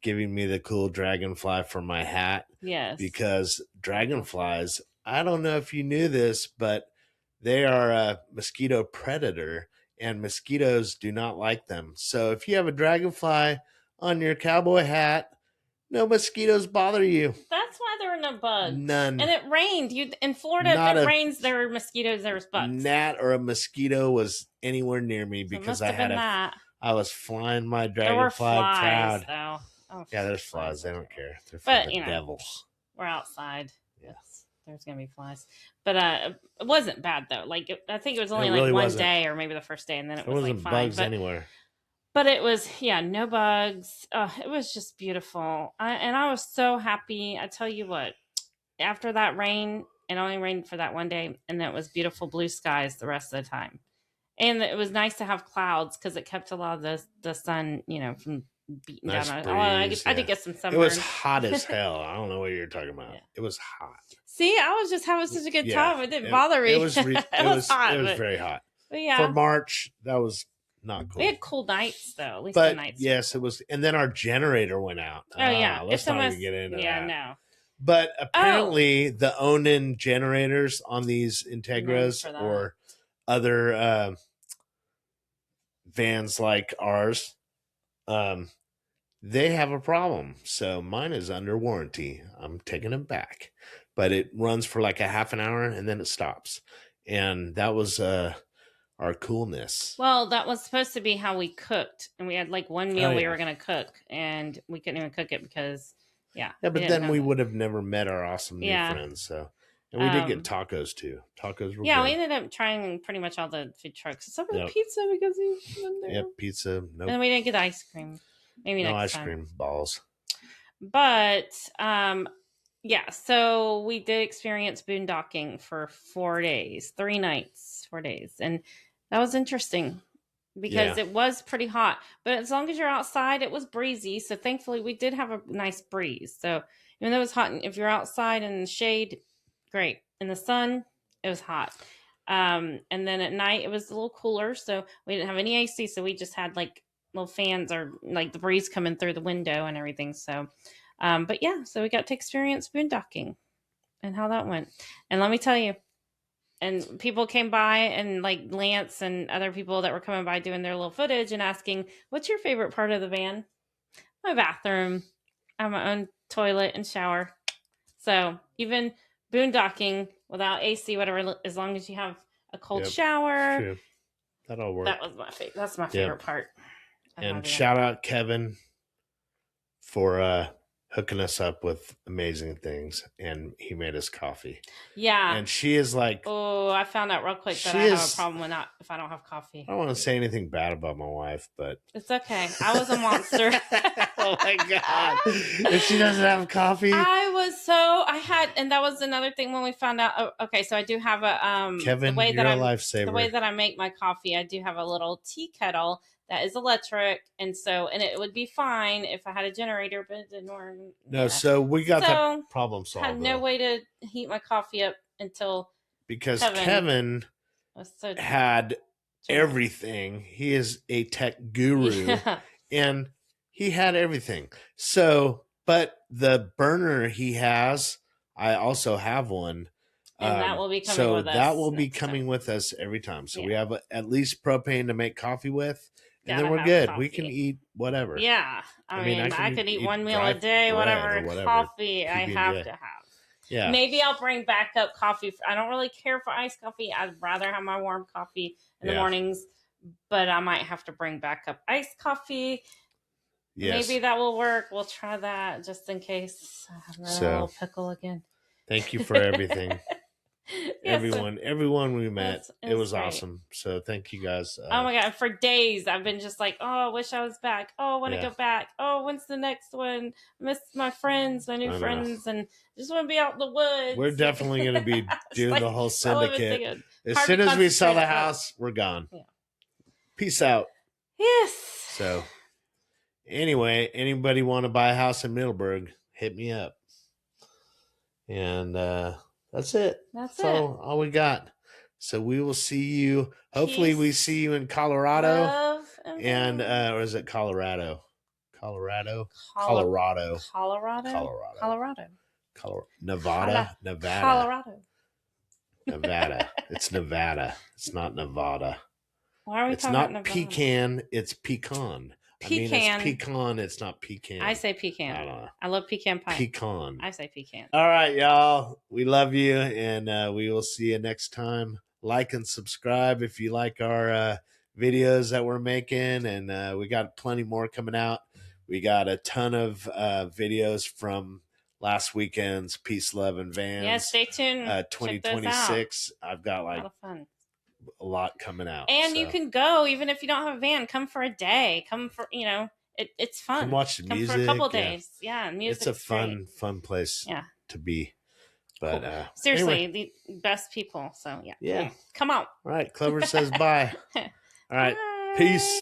giving me the cool dragonfly for my hat. Yes. Because dragonflies, I don't know if you knew this, but they are a mosquito predator and mosquitoes do not like them. So if you have a dragonfly on your cowboy hat, no mosquitoes bother you. That's why there were no bugs. None. And it rained. In Florida, if it rains, there are mosquitoes, there was bugs. Gnat or a mosquito was anywhere near me because I was flying my dragonfly there were flies, proud. Though. Oh, yeah, there's flies. They don't care. They're for the devils. We're outside. Yes. There's going to be flies. But it wasn't bad, though. Like, I think it was only really one day or maybe the first day, and then it was wasn't fine. Bugs anywhere. But it was, no bugs. It was just beautiful. And I was so happy. I tell you what, after that rain, it only rained for that one day, and it was beautiful blue skies the rest of the time. And it was nice to have clouds because it kept a lot of the sun, from beating down. I did get some sunburn. It was hot as hell. I don't know what you're talking about. Yeah. It was hot. See, I was just having such a good time. It didn't bother me. It was hot. It was very hot. But yeah. For March, that was not cool. We had cool nights though. At least the nights. Yes, it was. And then our generator went out. Oh yeah. Let's not even get into that. Yeah, no. But apparently the Onan generators on these Integras or other vans like ours, they have a problem. So mine is under warranty. I'm taking it back. But it runs for like a half an hour and then it stops. And that was our coolness. Well, that was supposed to be how we cooked. And we had like one meal we were going to cook. And we couldn't even cook it because, Yeah, but then we would have never met our awesome new friends. So, and we did get tacos too. Tacos were good. We ended up trying pretty much all the food trucks. Except for the pizza because he wasn't there. Yep, pizza. Nope. And we didn't get ice cream. Maybe no next ice cream. Balls. But, so we did experience boondocking for 4 days, 3 nights, 4 days. And that was interesting because it was pretty hot. But as long as you're outside, it was breezy. So thankfully, we did have a nice breeze. So even though it was hot, if you're outside in the shade, great. In the sun, it was hot. And then at night, it was a little cooler. So we didn't have any AC. So we just had like little fans or like the breeze coming through the window and everything. So, so we got to experience boondocking and how that went. And let me tell you, and people came by, and like Lance and other people that were coming by doing their little footage and asking, "What's your favorite part of the van?" My bathroom. I have my own toilet and shower. So even boondocking without AC, whatever, as long as you have a cold shower. True. That'll work. That was my favorite. That's my favorite part. And shout out Kevin for hooking us up with amazing things, and he made us coffee. Yeah. And she is like, oh, I found out real quick that I have a problem if I don't have coffee. I don't want to say anything bad about my wife, but it's okay. I was a monster. Oh my God. If she doesn't have coffee. And that was another thing when we found out. Oh, okay, so I do have a Kevin, you're a lifesaver. The way that I make my coffee, I do have a little tea kettle that is electric, and it would be fine if I had a generator, but it didn't work. No, so we got that problem solved. I had no way to heat my coffee up until because Kevin had everything. He is a tech guru, and he had everything. So, but the burner he has, I also have one. And that will be coming with us. So that will be coming with us every time. So we have at least propane to make coffee with. And then we're good. Coffee. We can eat whatever. Yeah. I mean I could eat one meal a day, whatever. Coffee I have to have. Yeah. Maybe I'll bring back up coffee. I don't really care for iced coffee. I'd rather have my warm coffee in the mornings. But I might have to bring back up iced coffee. Yes. Maybe that will work. We'll try that just in case I have a little pickle again. Thank you for everything. Everyone we met, it was great. Awesome. So thank you guys. Oh my God. For days, I've been just like, oh, I wish I was back. Oh, I want to go back. Oh, when's the next one? I miss my friends, my new friends, and just want to be out in the woods. We're definitely going to be doing the whole syndicate. As soon as we sell the house, we're gone. Yeah. Peace out. Yes. So anyway, anybody want to buy a house in Middleburg, hit me up. And that's it. That's all we got. So we will see you. Hopefully we see you in Colorado. And or is it Colorado? Colorado. Nevada. Nevada. It's Nevada. It's not Nevada. Why are we talking about Nevada? It's not pecan, it's pecan. I mean, it's pecan. It's not pecan. I say pecan. I don't know. I love pecan pie. Pecan. I say pecan. All right, y'all. We love you, and we will see you next time. Like and subscribe if you like our videos that we're making, and we got plenty more coming out. We got a ton of videos from last weekend's Peace, Love, and Vans. Yeah, stay tuned. 2026. I've got like a lot of fun. A lot coming out, and you can go even if you don't have a van. Come for a day. Come for it's fun. Come watch the music for a couple days. Yeah, music. It's a fun place. To be. But cool. Seriously, anyway. The best people. So yeah. Yeah. Come out. All right. Clover says bye. All right. Bye. Peace.